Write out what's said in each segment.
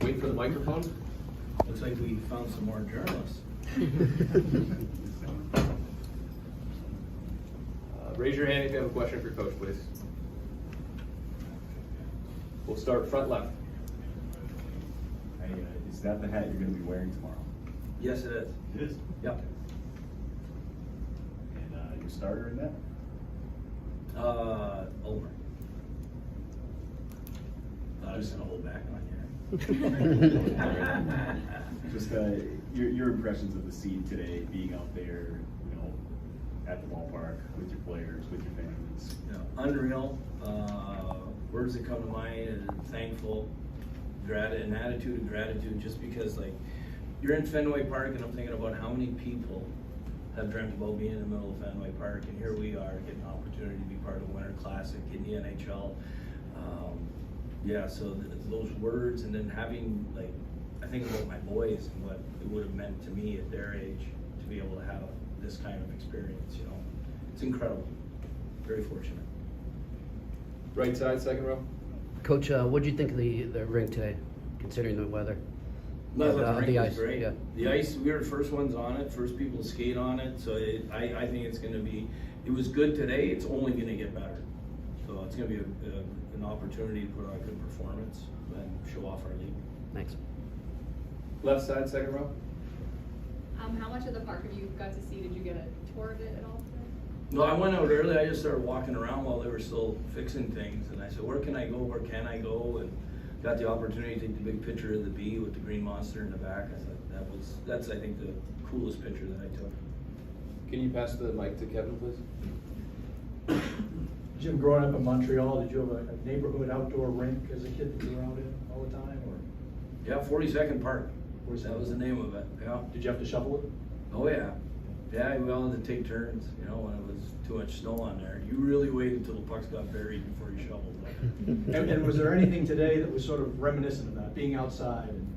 Wait for the microphone. Looks like we found some more journalists. Raise your hand if you have a question for Coach, please. We'll start front left. Is that the hat you're going to be wearing tomorrow? Yes, it is. It is? Yep. And your starter in that? Over. I was gonna hold back on you. Just your impressions of the scene today, being out there, at the ballpark with your players, with your families. Unreal. Words that come to mind and thankful, an attitude of gratitude, just because you're in Fenway Park and I'm thinking about how many people have dreamt about being in the middle of Fenway Park, and here we are getting an opportunity to be part of the Winter Classic in the NHL. So those words, and then having, I think about my boys and what it would have meant to me at their age to be able to have this kind of experience, It's incredible. Very fortunate. Right side, second row. Coach, what did you think of the rink today, considering the weather? No, the rink was ice, great. yeah. The ice, we were the first ones on it, first people to skate on it, so I think it's going to be, it was good today, it's only going to get better. So it's going to be an opportunity to put on a good performance and show off our league. Thanks. Left side, second row. How much of the park have you got to see? Did you get a tour of it at all today? No, I went out early. I just started walking around while they were still fixing things, and I said, where can I go, where can I go? And got the opportunity to take the big picture of the bee with the green monster in the back. I thought that's I think the coolest picture that I took. Can you pass the mic to Kevin, please? Jim, growing up in Montreal, did you have a neighborhood outdoor rink as a kid that you were out in all the time, or Yeah, 42nd Park. That was the name of it. Yeah. did you have to shovel it? Oh yeah. Yeah, we all had to take turns, when it was too much snow on there. You really waited until the pucks got buried before you shoveled it. And was there anything today that was sort of reminiscent of that, being outside and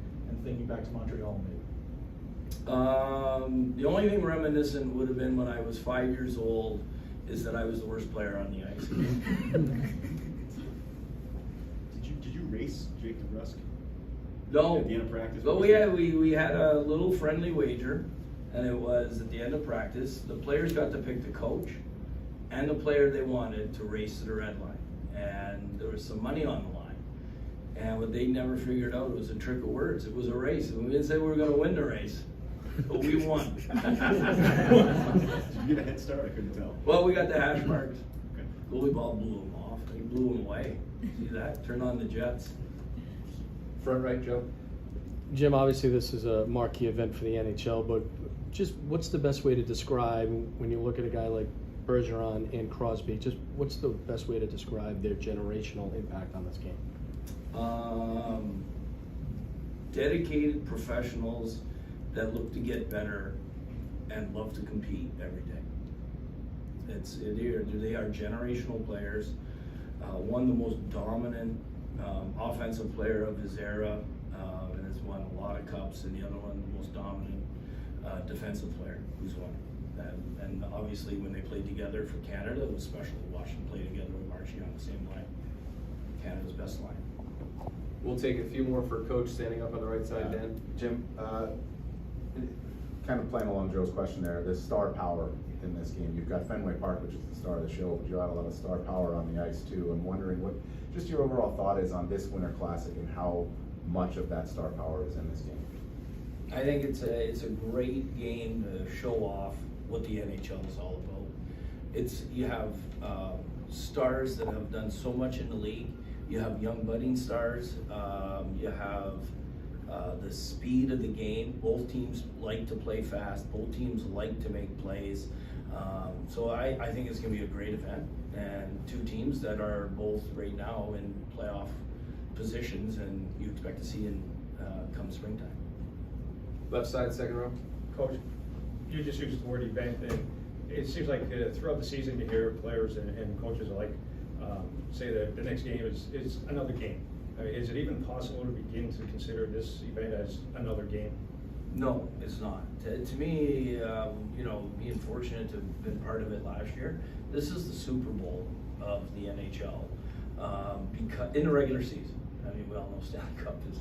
thinking back to Montreal maybe? The only thing reminiscent would have been when I was 5 years old, is that I was the worst player on the ice. Did you race Jake DeBrusk? No. At the end of practice? But we had a little friendly wager, and it was at the end of practice. The players got to pick the coach and the player they wanted to race to the red line, and there was some money on the line. And what they never figured out, it was a trick of words. It was a race, and we didn't say we were going to win the race, but we won. Did you get a head start? I couldn't tell. Well, we got the hash marks. Okay. Goalie ball blew him off. He blew him away. See that? Turn on the Jets. Front right, Joe. Jim, obviously this is a marquee event for the NHL, but just what's the best way to describe, when you look at a guy like Bergeron and Crosby, just what's the best way to describe their generational impact on this game? Dedicated professionals that look to get better and love to compete every day. They are generational players. One, the most dominant offensive player of his era, and has won a lot of cups, and the other one, the most dominant defensive player who's won. And obviously when they played together for Canada, it was special to watch them play together with Archie on the same line. Canada's best line. We'll take a few more for Coach, standing up on the right side, Dan. Jim, kind of playing along Joe's question there, the star power in this game. You've got Fenway Park, which is the star of the show, but you have a lot of star power on the ice too. I'm wondering what just your overall thought is on this Winter Classic and how much of that star power is in this game. I think it's a great game to show off what the NHL is all about. You have stars that have done so much in the league. You have young budding stars. You have the speed of the game. Both teams like to play fast. Both teams like to make plays. So I think it's going to be a great event, and two teams that are both right now in playoff positions, and you expect to see in come springtime. Left side, second row. Coach, you just used the word event, and it seems like throughout the season you hear players and coaches alike say that the next game is another game. I mean, is it even possible to begin to consider this event as another game? No, it's not. To me, being fortunate to have been part of it last year, this is the Super Bowl of the NHL because in the regular season. I mean, we all know Stanley Cup is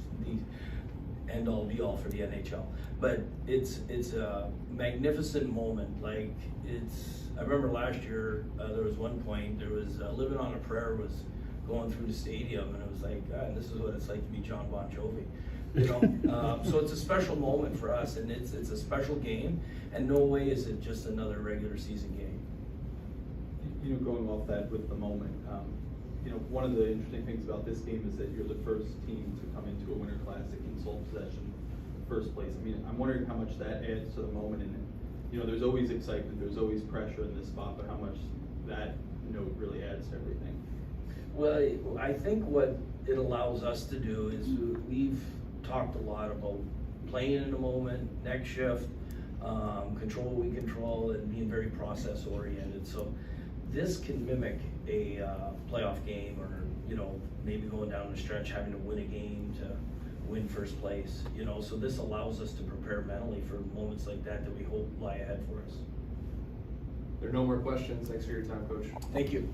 end all be all for the NHL. But it's a magnificent moment. Like I remember last year there was one point there was Living on a Prayer was going through the stadium, and it was like, God, this is what it's like to be John Bon Jovi. You know, so it's a special moment for us, and it's a special game, and no way is it just another regular season game. You know, going off that with the moment, you know, one of the interesting things about this game is that you're the first team to come into a Winter Classic in sole possession, first place. I mean, I'm wondering how much that adds to the moment, and you know, there's always excitement, there's always pressure in this spot, but how much that note really adds to everything. Well, I think what it allows us to do is we've talked a lot about playing in the moment, next shift, control what we control, and being very process oriented. So this can mimic a playoff game, or you know, maybe going down the stretch having to win a game to win first place. You know, so this allows us to prepare mentally for moments like that we hope lie ahead for us. There are no more questions. Thanks for your time, Coach. Thank you.